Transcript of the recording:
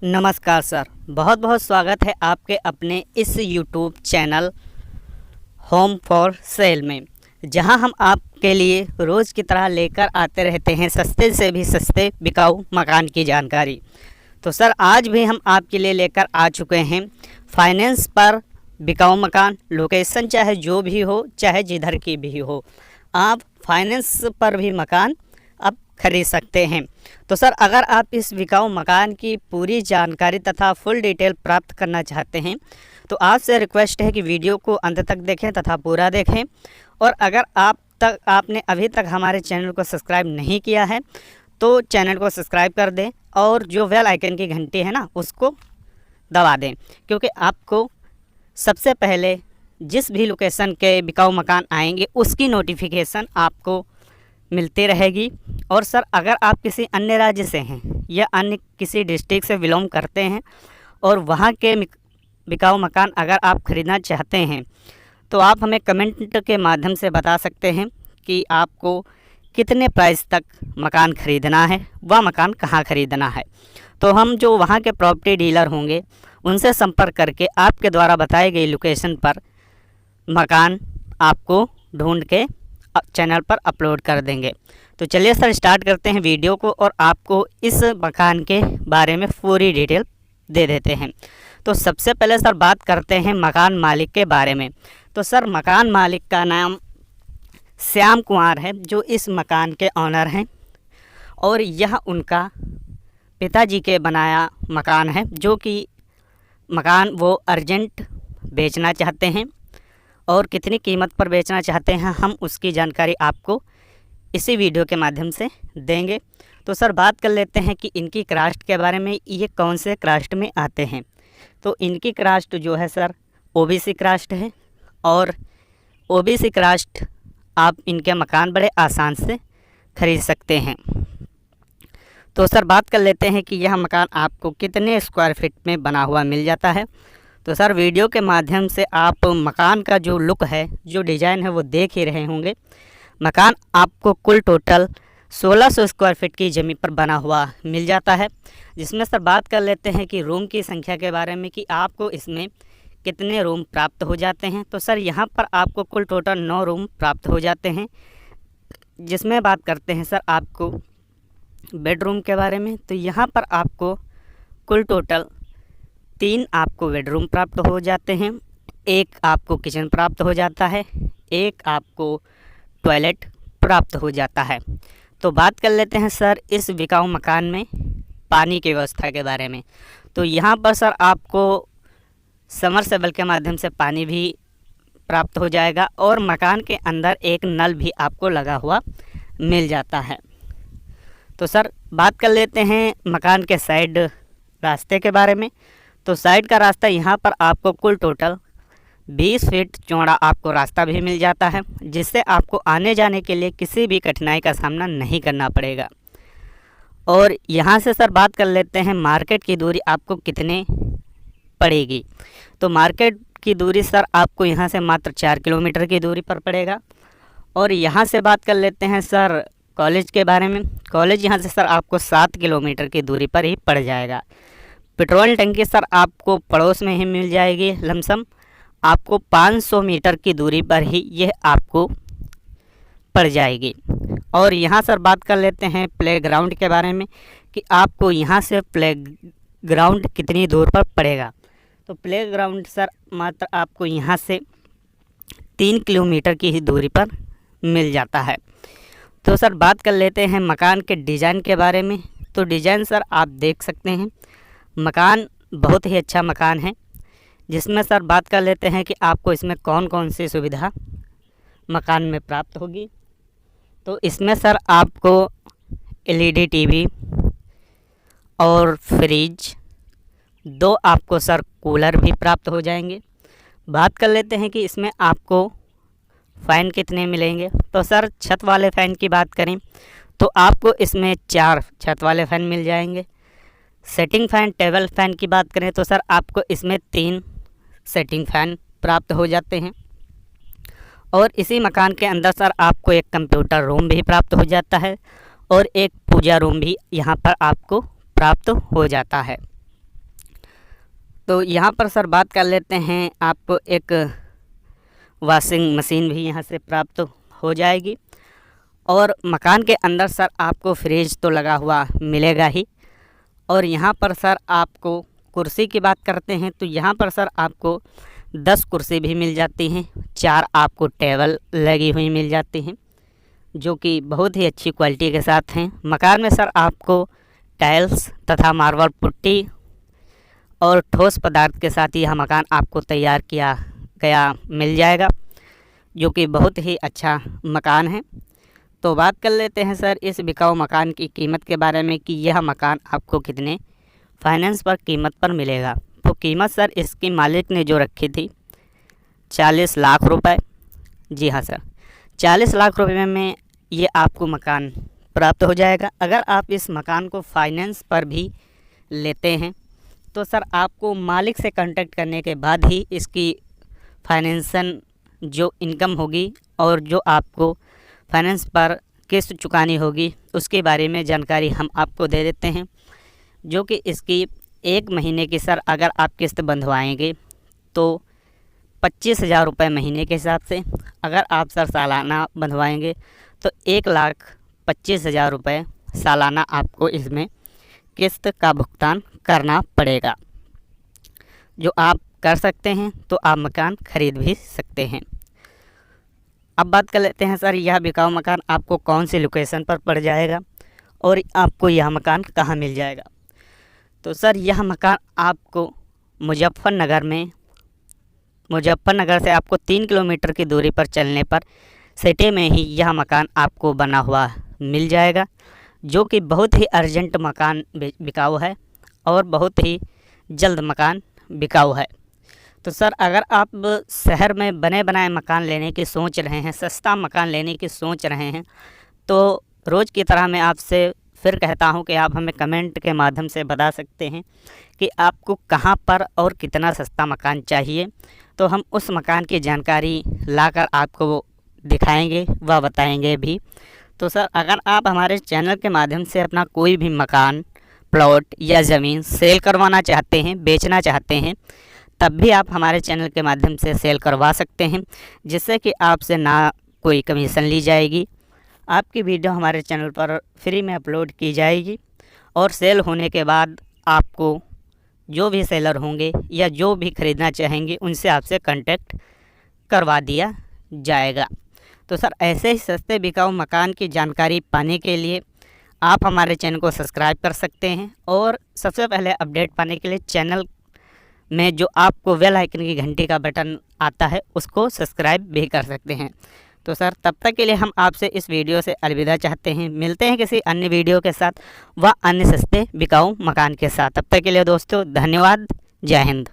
नमस्कार सर, बहुत बहुत स्वागत है आपके अपने इस YouTube channel home for sale में, जहां हम आपके लिए रोज़ की तरह लेकर आते रहते हैं सस्ते से भी सस्ते बिकाऊ मकान की जानकारी। तो सर आज भी हम आपके लिए लेकर आ चुके हैं फाइनेंस पर बिकाऊ मकान। लोकेशन चाहे जो भी हो, चाहे जिधर की भी हो, आप फाइनेंस पर भी मकान अब खरीद सकते हैं। तो सर अगर आप इस बिकाऊ मकान की पूरी जानकारी तथा फुल डिटेल प्राप्त करना चाहते हैं तो आपसे रिक्वेस्ट है कि वीडियो को अंत तक देखें तथा पूरा देखें। और अगर आपने अभी तक हमारे चैनल को सब्सक्राइब नहीं किया है तो चैनल को सब्सक्राइब कर दें और जो बेल आइकन की घंटी है ना उसको दबा दें, क्योंकि आपको सबसे पहले जिस भी लोकेशन के बिकाऊ मकान आएंगे उसकी नोटिफिकेशन आपको मिलती रहेगी। और सर अगर आप किसी अन्य राज्य से हैं या अन्य किसी डिस्ट्रिक्ट से बिलोंग करते हैं और वहाँ के बिकाऊ मकान अगर आप ख़रीदना चाहते हैं तो आप हमें कमेंट के माध्यम से बता सकते हैं कि आपको कितने प्राइस तक मकान ख़रीदना है, वह मकान कहाँ ख़रीदना है। तो हम जो वहाँ के प्रॉपर्टी डीलर होंगे उनसे संपर्क करके आपके द्वारा बताई गई लोकेशन पर मकान आपको ढूंढ के चैनल पर अपलोड कर देंगे। तो चलिए सर स्टार्ट करते हैं वीडियो को और आपको इस मकान के बारे में पूरी डिटेल दे देते हैं। तो सबसे पहले सर बात करते हैं मकान मालिक के बारे में। तो सर मकान मालिक का नाम श्याम कुमार है, जो इस मकान के ऑनर हैं और यह उनका पिताजी के बनाया मकान है, जो कि मकान वो अर्जेंट बेचना चाहते हैं और कितनी कीमत पर बेचना चाहते हैं हम उसकी जानकारी आपको इसी वीडियो के माध्यम से देंगे। तो सर बात कर लेते हैं कि इनकी कास्ट के बारे में, ये कौन से कास्ट में आते हैं। तो इनकी कास्ट जो है सर ओबीसी कास्ट है और ओबीसी कास्ट आप इनके मकान बड़े आसान से खरीद सकते हैं। तो सर बात कर लेते हैं कि यह मकान आपको कितने स्क्वायर फीट में बना हुआ मिल जाता है। तो सर वीडियो के माध्यम से आप मकान का जो लुक है, जो डिज़ाइन है वो देख ही रहे होंगे। मकान आपको कुल टोटल 1600 स्क्वायर फीट की ज़मीन पर बना हुआ मिल जाता है, जिसमें सर बात कर लेते हैं कि रूम की संख्या के बारे में कि आपको इसमें कितने रूम प्राप्त हो जाते हैं। तो सर यहाँ पर आपको कुल टोटल 9 रूम प्राप्त हो जाते हैं, जिसमें बात करते हैं सर आपको बेडरूम के बारे में। तो यहाँ पर आपको कुल टोटल 3 आपको बेडरूम प्राप्त हो जाते हैं, एक आपको किचन प्राप्त हो जाता है, एक आपको टॉयलेट प्राप्त हो जाता है। तो बात कर लेते हैं सर इस बिकाऊ मकान में पानी की व्यवस्था के बारे में। तो यहाँ पर सर आपको समरसेबल के माध्यम से पानी भी प्राप्त हो जाएगा और मकान के अंदर एक नल भी आपको लगा हुआ मिल जाता है। तो सर बात कर लेते हैं मकान के साइड रास्ते के बारे में। तो साइड का रास्ता यहाँ पर आपको कुल टोटल 20 फीट चौड़ा आपको रास्ता भी मिल जाता है, जिससे आपको आने जाने के लिए किसी भी कठिनाई का सामना नहीं करना पड़ेगा। और यहाँ से सर बात कर लेते हैं मार्केट की दूरी आपको कितने पड़ेगी। तो मार्केट की दूरी सर आपको यहाँ से मात्र 4 किलोमीटर की दूरी पर पड़ेगा। और यहाँ से बात कर लेते हैं सर कॉलेज के बारे में। कॉलेज यहाँ से सर आपको 7 किलोमीटर की दूरी पर ही पड़ जाएगा। पेट्रोल टंकी सर आपको पड़ोस में ही मिल जाएगी, लमसम आपको 500 मीटर की दूरी पर ही यह आपको पड़ जाएगी। और यहाँ सर बात कर लेते हैं प्लेग्राउंड के बारे में कि आपको यहाँ से प्लेग्राउंड कितनी दूर पर पड़ेगा। तो प्लेग्राउंड सर मात्र आपको यहाँ से 3 किलोमीटर की ही दूरी पर मिल जाता है। तो सर बात कर लेते हैं मकान के डिज़ाइन के बारे में। तो डिज़ाइन सर आप देख सकते हैं, मकान बहुत ही अच्छा मकान है, जिसमें सर बात कर लेते हैं कि आपको इसमें कौन कौन सी सुविधा मकान में प्राप्त होगी। तो इसमें सर आपको एलईडी टीवी और फ्रिज, 2 आपको सर कूलर भी प्राप्त हो जाएंगे। बात कर लेते हैं कि इसमें आपको फ़ैन कितने मिलेंगे। तो सर छत वाले फ़ैन की बात करें तो आपको इसमें 4 छत वाले फ़ैन मिल जाएंगे। सेटिंग फ़ैन, टेबल फ़ैन की बात करें तो सर आपको इसमें 3 सेटिंग फ़ैन प्राप्त हो जाते हैं। और इसी मकान के अंदर सर आपको एक कंप्यूटर रूम भी प्राप्त हो जाता है और एक पूजा रूम भी यहाँ पर आपको प्राप्त हो जाता है। तो यहाँ पर सर बात कर लेते हैं, आपको एक वॉशिंग मशीन भी यहाँ से प्राप्त हो जाएगी। और मकान के अंदर सर आपको फ्रिज तो लगा हुआ मिलेगा ही। और यहाँ पर सर आपको कुर्सी की बात करते हैं तो यहाँ पर सर आपको 10 कुर्सी भी मिल जाती हैं, 4 आपको टेबल लगी हुई मिल जाती हैं, जो कि बहुत ही अच्छी क्वालिटी के साथ हैं। मकान में सर आपको टाइल्स तथा मार्बल पुट्टी और ठोस पदार्थ के साथ यह मकान आपको तैयार किया गया मिल जाएगा, जो कि बहुत ही अच्छा मकान है। तो बात कर लेते हैं सर इस बिकाऊ मकान की कीमत के बारे में कि यह मकान आपको कितने फाइनेंस पर कीमत पर मिलेगा। तो कीमत सर इसकी मालिक ने जो रखी थी 40 लाख रुपए। जी हाँ सर, 40 लाख रुपए में ये आपको मकान प्राप्त हो जाएगा। अगर आप इस मकान को फाइनेंस पर भी लेते हैं तो सर आपको मालिक से कांटेक्ट करने के बाद ही इसकी फाइनेंशियल जो इनकम होगी और जो आपको फाइनेंस पर किस्त चुकानी होगी उसके बारे में जानकारी हम आपको दे देते हैं, जो कि इसकी 1 महीने की सर अगर आप किस्त बंधवाएंगे तो 25,000 रुपये महीने के हिसाब से, अगर आप सर सालाना बंधवाएंगे तो 1,25,000 रुपये सालाना आपको इसमें किस्त का भुगतान करना पड़ेगा, जो आप कर सकते हैं। तो आप मकान खरीद भी सकते हैं। अब बात कर लेते हैं सर यह बिकाऊ मकान आपको कौन सी लोकेशन पर पड़ जाएगा और आपको यह मकान कहाँ मिल जाएगा। तो सर यह मकान आपको मुजफ्फरनगर से आपको 3 किलोमीटर की दूरी पर चलने पर सिटी में ही यह मकान आपको बना हुआ मिल जाएगा, जो कि बहुत ही अर्जेंट मकान बिकाऊ है और बहुत ही जल्द मकान बिकाऊ है। तो सर अगर आप शहर में बने बनाए मकान लेने की सोच रहे हैं, सस्ता मकान लेने की सोच रहे हैं, तो रोज़ की तरह मैं आपसे फिर कहता हूं कि आप हमें कमेंट के माध्यम से बता सकते हैं कि आपको कहां पर और कितना सस्ता मकान चाहिए। तो हम उस मकान की जानकारी लाकर आपको दिखाएंगे व बताएंगे भी। तो सर अगर आप हमारे चैनल के माध्यम से अपना कोई भी मकान, प्लॉट या ज़मीन सेल करवाना चाहते हैं, बेचना चाहते हैं, तब भी आप हमारे चैनल के माध्यम से सेल करवा सकते हैं, जिससे कि आपसे ना कोई कमीशन ली जाएगी। आपकी वीडियो हमारे चैनल पर फ्री में अपलोड की जाएगी और सेल होने के बाद आपको जो भी सेलर होंगे या जो भी ख़रीदना चाहेंगे उनसे आपसे कांटेक्ट करवा दिया जाएगा। तो सर ऐसे ही सस्ते बिकाऊ मकान की जानकारी पाने के लिए आप हमारे चैनल को सब्सक्राइब कर सकते हैं और सबसे पहले अपडेट पाने के लिए चैनल में जो आपको बेल आइकन की घंटी का बटन आता है उसको सब्सक्राइब भी कर सकते हैं। तो सर तब तक के लिए हम आपसे इस वीडियो से अलविदा चाहते हैं। मिलते हैं किसी अन्य वीडियो के साथ व अन्य सस्ते बिकाऊ मकान के साथ। तब तक के लिए दोस्तों धन्यवाद। जय हिंद।